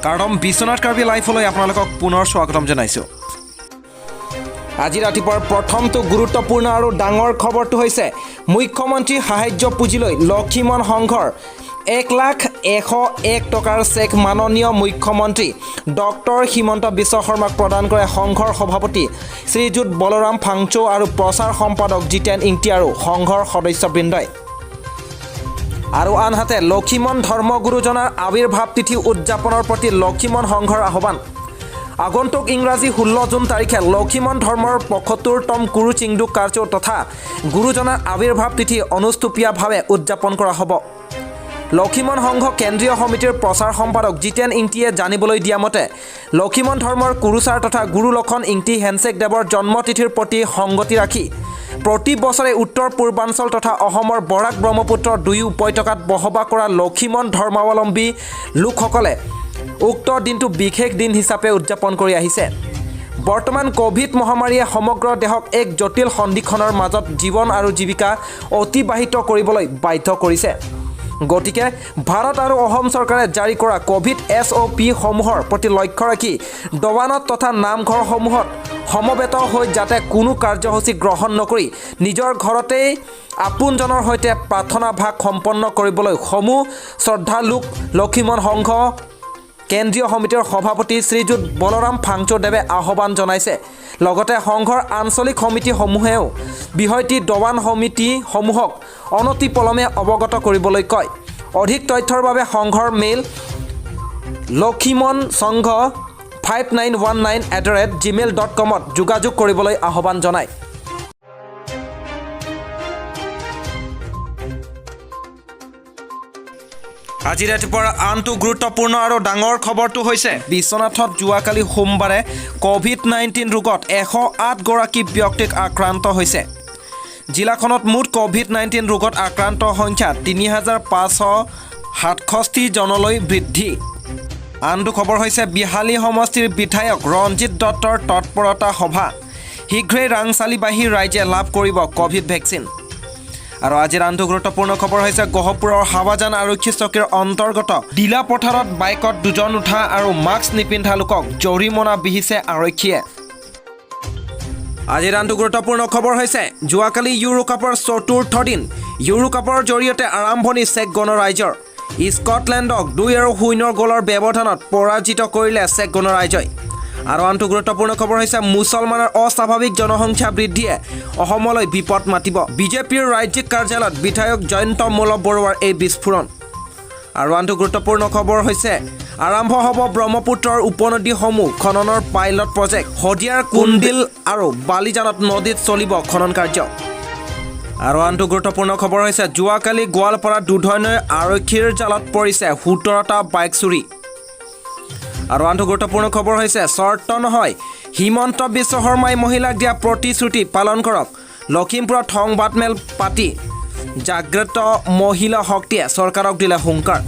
কাৰ্ডম বিশ্বনাথ কাৰ্বি লাইভলৈ আপোনালোকক পুনৰ স্বাগতম জনাইছোঁ। আজি ৰাতিপুৱাৰ প্ৰথমটো গুৰুত্বপূৰ্ণ আৰু ডাঙৰ খবৰটো হৈছে মুখ্যমন্ত্ৰী সাহায্য পুঁজিলৈ লক্ষীমন সংঘৰ 1,01,01 টকাৰ চেক মাননীয় মুখ্যমন্ত্ৰী ডক্টৰ হিমন্ত বিশ্ব শৰ্মাক প্ৰদান কৰে সংঘৰ সভাপতি শ্ৰীযুত বলৰাম ফাংচৌ আৰু প্ৰচাৰ সম্পাদক জিতেন ইংতি আৰু সংঘৰ সদস্যবৃন্দই। আৰু আনহাতে লক্ষীমন ধৰ্মগুৰুজনাৰ আৱিৰ্ভাৱ তিথি উদযাপনৰ প্ৰতি লক্ষীমন সংঘৰ আহ্বান। আগন্তুক ইংৰাজী 16 জুন তাৰিখে লক্ষীমন ধৰ্মৰ 75তম গুৰু চিংদুক কাৰ্য তথা গুৰুজনাৰ আৱিৰ্ভাৱ তিথি অনুষ্টুপীয়াভাৱে উদযাপন কৰা হ'ব। লক্ষীমন সংঘ কেন্দ্ৰীয় সমিতিৰ প্ৰচাৰ সম্পাদক জিতেন ইংতিয়ে জানিবলৈ দিয়া মতে লক্ষীমন ধৰ্মৰ কুৰুচাৰ তথা গুৰু লক্ষণ ইংতি হেনছেক দেৱৰ জন্মতিথিৰ প্ৰতি সংগতি ৰাখি প্ৰতি বছৰে উত্তৰ পূৰ্বাঞ্চল তথা অসমৰ বৰাক ব্ৰহ্মপুত্ৰৰ দুয়ো উপত্যকাত বসবাস কৰা লক্ষীমন ধৰ্মাৱলম্বী লোকসকলে উক্ত দিনটো বিশেষ দিন হিচাপে উদযাপন কৰি আহিছে। বৰ্তমান কোভিড মহামাৰীয়ে সমগ্ৰ দেশক এক জটিল সন্ধিক্ষণৰ মাজত জীৱন আৰু জীৱিকা অতিবাহিত কৰিবলৈ বাধ্য কৰিছে। গতিকে ভাৰত আৰু অসম চৰকাৰে জাৰি কৰা কোভিড SOP সমূহৰ প্ৰতি লক্ষ্য ৰাখি দবানত তথা নামঘৰসমূহত সমবেত হৈ যাতে কোনো কাৰ্যসূচী গ্ৰহণ নকৰি নিজৰ ঘৰতেই আপোনজনৰ সৈতে প্ৰাৰ্থনা ভাগ সম্পন্ন কৰিবলৈ সমূহ শ্ৰদ্ধালুক লক্ষীমন সংঘ কেন্দ্ৰীয় সমিতিৰ সভাপতি শ্ৰীযুত বলৰাম ফাংচৌ দেৱে আহ্বান জনাইছে। লগতে সংঘৰ আঞ্চলিক সমিতিসমূহেও বিহৈতি দবান সমিতিসমূহক অনতিপলমে অৱগত কৰিবলৈ কয়। অধিক তথ্যৰ বাবে সংঘৰ মেইল lokhimonSangha5919@gmail.com যোগাযোগ কৰিবলৈ আহ্বান জনায়। আজি ৰাতিপুৱাৰ আনটো গুৰুত্বপূৰ্ণ আৰু ডাঙৰ খবৰটো হৈছে বিশ্বনাথত যোৱাকালি সোমবাৰে কোভিড-19 ৰোগত 108 গৰাকী ব্যক্তিক আক্ৰান্ত হৈছে। জিলাখনত মুঠ কোভিড-19 ৰোগত আক্ৰান্তৰ সংখ্যা 3,567 জনলৈ বৃদ্ধি। আনটো খবৰ হৈছে বিহালী সমষ্টিৰ বিধায়ক ৰঞ্জিত দত্তৰ তৎপৰতা সভা। শীঘ্ৰেই ৰাংচালিবাহী ৰাইজে লাভ কৰিব কোভিড ভেকচিন। আৰু আজিৰ আনটো গুৰুত্বপূৰ্ণ খবৰ হৈছে গহপুৰৰ হাৱাজান আৰক্ষী চকীৰ অন্তৰ্গত ডিলা পথাৰত বাইকত দুজন উঠা আৰু মাস্ক নিপিন্ধা লোকক জৰিমনা বিহিছে আৰক্ষীয়ে। আজিৰ আনটো গুৰুত্বপূৰ্ণ খবৰ হৈছে যোৱাকালি ইউৰো কাপৰ চতুৰ্থ দিন। ইউৰো কাপৰ জৰিয়তে আৰম্ভণি চেক গণৰাজ্যৰ। স্কটলেণ্ডক 2-0 গ'লৰ ব্যৱধানত পৰাজিত কৰিলে চেক গণৰাজ্যই। আৰু আনটো গুৰুত্বপূৰ্ণ খবৰ হৈছে মুছলমানৰ অস্বাভাৱিক জনসংখ্যা বৃদ্ধিয়ে অসমলৈ বিপদ মাতিব। বিজেপিৰ ৰাজ্যিক কাৰ্যালয়ত বিধায়ক জয়ন্ত মল্ল বৰুৱাৰ এই বিস্ফোৰণ। আৰু আনটো গুৰুত্বপূৰ্ণ খবৰ হৈছে আৰম্ভ হ'ব ব্ৰহ্মপুত্ৰৰ উপনদীসমূহ খননৰ পাইলট প্ৰজেক্ট। শদিয়াৰ কুণ্ডিল আৰু বালিজানত নদীত চলিব খনন কাৰ্য। আৰু আনটো গুৰুত্বপূৰ্ণ খবৰ হৈছে যোৱাকালি গোৱালপাৰা দুধনৈ আৰক্ষীৰ জালত পৰিছে 17টা বাইক চুৰি। আৰু আনটো গুৰুত্বপূৰ্ণ খবৰ হৈছে চৰ্ত নহয় হিমন্ত বিশ্ব শৰ্মাই মহিলাক দিয়া প্ৰতিশ্ৰুতি পালন কৰক। লখিমপুৰত সংবাদমেল পাতি জাগ্ৰত মহিলা শক্তিয়ে চৰকাৰক দিলে হুংকাৰ।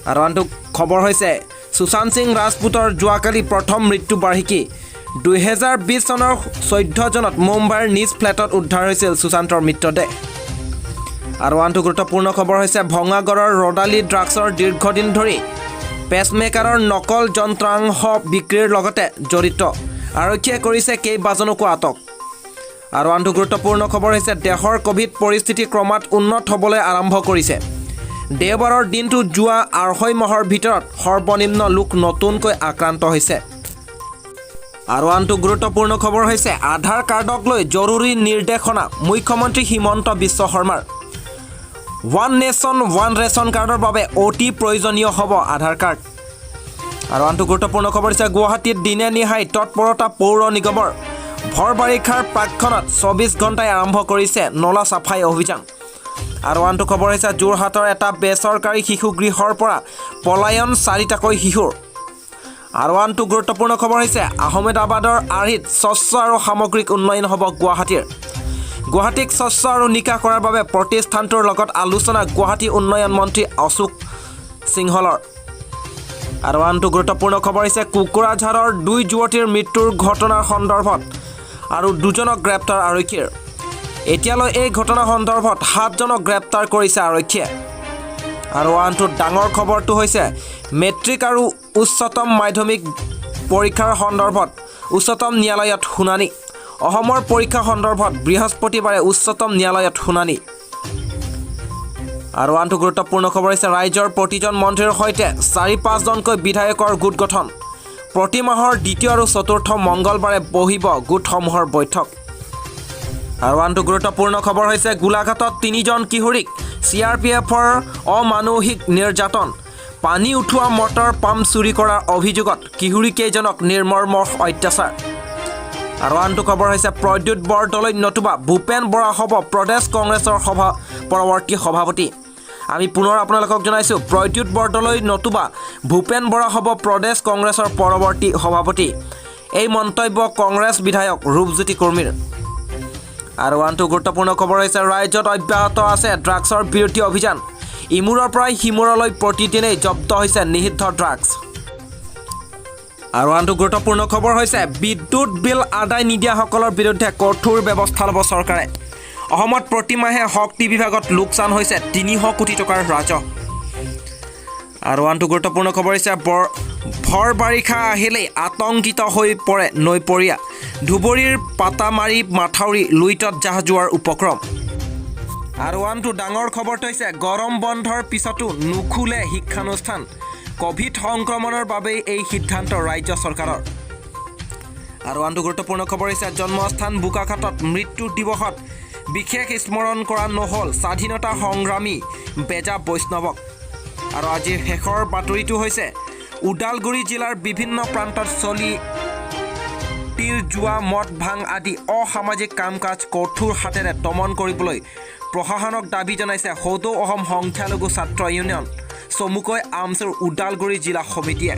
আৰু আনটো খবৰ হৈছে সুশান্ত সিং ৰাজপুতৰ যোৱাকালি প্ৰথম মৃত্যু বাৰ্ষিকী। 2020 চনৰ 14 জুনত মুম্বাইৰ নিজ ফ্লেটত উদ্ধাৰ হৈছিল সুশান্তৰ মৃতদেহ। আৰু আনটো গুৰুত্বপূৰ্ণ খবৰ হৈছে ভঙাগড়ৰ ৰদালি ড্ৰাগছৰ দীৰ্ঘদিন ধৰি পেচমেকাৰৰ নকল যন্ত্ৰাংশ বিক্ৰীৰ লগতে জড়িত আৰক্ষীয়ে কৰিছে কেইবাজনকো আটক। আৰু আনটো গুৰুত্বপূৰ্ণ খবৰ হৈছে দেশৰ কোভিড পৰিস্থিতি ক্ৰমাৎ উন্নত হ'বলৈ আৰম্ভ কৰিছে। দেওবাৰৰ দিনটো যোৱা 2.5 মাহৰ ভিতৰত সৰ্বনিম্ন লোক নতুনকৈ আক্ৰান্ত হৈছে। আৰু আনটো গুৰুত্বপূৰ্ণ খবৰ হৈছে আধাৰ কাৰ্ডক লৈ জৰুৰী নিৰ্দেশনা মুখ্যমন্ত্ৰী হিমন্ত বিশ্ব শৰ্মাৰ। ওৱান নেশ্যন ওৱান ৰেচন কাৰ্ডৰ বাবে অতি প্ৰয়োজনীয় হ'ব আধাৰ কাৰ্ড। আৰু আনটো গুৰুত্বপূৰ্ণ খবৰ হৈছে গুৱাহাটীত দিনে নিশাই তৎপৰতা পৌৰ নিগমৰ। ভৰ বাৰিষাৰ প্ৰাক্ষণত 24 ঘণ্টাই আৰম্ভ কৰিছে নলা চাফাই অভিযান। আৰু আনটো খবৰ হৈছে যোৰহাটৰ এটা বেচৰকাৰী শিশু গৃহৰ পৰা পলায়ন 4টাকৈ শিশুৰ। আৰু আনটো গুৰুত্বপূৰ্ণ খবৰ হৈছে আহমেদাবাদৰ আৰ্হিত স্বচ্ছ আৰু সামগ্ৰিক উন্নয়ন হ'ব গুৱাহাটীৰ। গুৱাহাটীক স্বচ্ছ আৰু নিকা কৰাৰ বাবে প্ৰতিষ্ঠানটোৰ লগত আলোচনা গুৱাহাটী উন্নয়ন মন্ত্ৰী অশোক সিংহলৰ। আৰু আনটো গুৰুত্বপূৰ্ণ খবৰ হৈছে কুকুৰাঝাৰৰ 2 যুৱতীৰ মৃত্যুৰ ঘটনাৰ সন্দৰ্ভত আৰু 2জনক গ্ৰেপ্তাৰ আৰক্ষীৰ। এতিয়ালৈ এই ঘটনা সন্দৰ্ভত 7জনক গ্ৰেপ্তাৰ কৰিছে আৰক্ষীয়ে। আৰু আনটো ডাঙৰ খবৰটো হৈছে মেট্ৰিক আৰু উচ্চতম মাধ্যমিক পৰীক্ষাৰ সন্দৰ্ভত উচ্চতম ন্যায়ালয়ত শুনানি অসমৰ পৰীক্ষা সন্দৰ্ভত বৃহস্পতিবাৰে উচ্চতম ন্যায়ালয়ত শুনানি আৰু আনটো গুৰুত্বপূৰ্ণ খবৰ হৈছে ৰাজ্যৰ প্ৰতিজন মন্ত্ৰীৰ সৈতে 4-5জনকৈ বিধায়কৰ গোট গঠন প্ৰতি মাহৰ দ্বিতীয় আৰু চতুৰ্থ মংগলবাৰে বহিব গোটসমূহৰ বৈঠক আৰু আনটো গুৰুত্বপূৰ্ণ খবৰ হৈছে গোলাঘাটত 3জন কিশোৰীক CRPFৰ অমানসিক নিৰ্যাতন পানী উঠোৱা মটৰ পাম্প চুৰি কৰাৰ অভিযোগত কিশোৰীকেইজনক নিৰ্মৰ্ম অত্যাচাৰ আৰু আনটো খবৰ হৈছে প্ৰদ্যুৎ বৰদলৈ নতুবা ভূপেন বৰা হ'ব প্ৰদেশ কংগ্ৰেছৰ পৰৱৰ্তী সভাপতি আমি পুনৰ আপোনালোকক জনাইছোঁ প্ৰদ্যুৎ বৰদলৈ নতুবা ভূপেন বৰা হ'ব প্ৰদেশ কংগ্ৰেছৰ পৰৱৰ্তী সভাপতি এই মন্তব্য কংগ্ৰেছ বিধায়ক ৰূপজ্যোতি কুৰ্মীৰ আৰু আনটো গুৰুত্বপূৰ্ণ খবৰ হৈছে ৰাজ্যত অব্যাহত আছে ড্ৰাগছৰ বিৰোধী অভিযান ইমূৰৰ পৰা সিমূৰলৈ প্ৰতিদিনেই জব্দ হৈছে নিষিদ্ধ ড্ৰাগছ আৰু আনটো গুৰুত্বপূৰ্ণ খবৰ হৈছে বিদ্যুৎ বিল আদায় নিদিয়াসকলৰ বিৰুদ্ধে কঠোৰ ব্যৱস্থা ল'ব চৰকাৰে অসমত প্ৰতিমাহে শক্তি বিভাগত লোকচান হৈছে 300 কোটি টকাৰ ৰাজহ আৰু আনটো গুৰুত্বপূৰ্ণ খবৰ হৈছে ভৰ বাৰিষা আহিলেই আতংকিত হৈ পৰে নৈপৰীয়া ধুবুৰীৰ পাতামাৰী মাথাউৰি লুইটত জাহাজ যোৱাৰ উপক্ৰম আৰু আনটো ডাঙৰ খবৰটো হৈছে গৰম বন্ধৰ পিছতো নুখুলে শিক্ষানুষ্ঠান কোভিড সংক্ৰমণৰ বাবেই এই সিদ্ধান্ত ৰাজ্য চৰকাৰৰ আৰু আনটো গুৰুত্বপূৰ্ণ খবৰ হৈছে জন্মস্থান বোকাখাটত মৃত্যু দিৱসত বিশেষ স্মৰণ কৰা নহ'ল স্বাধীনতা সংগ্ৰামী বেজা বৈষ্ণৱক আৰু আজিৰ শেষৰ বাতৰিটো হৈছে ওদালগুৰি জিলাৰ বিভিন্ন প্ৰান্তত চলি তীৰ জোৱা মদ ভাং আদি অসামাজিক কাম কাজ কঠোৰ হাতেৰে দমন কৰিবলৈ প্ৰশাসনক দাবী জনাইছে সদৌ অসম সংখ্যালঘু ছাত্ৰ ইউনিয়ন চমুকৈ আমচুৰ ওদালগুৰি জিলা সমিতিয়ে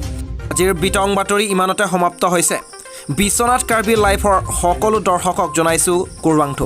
আজিৰ বিতং বাতৰি ইমানতে সমাপ্ত হৈছে বিশ্বনাথ কাৰ্বি লাইভৰ সকলো দৰ্শকক জনাইছোঁ কুৰৱাংথু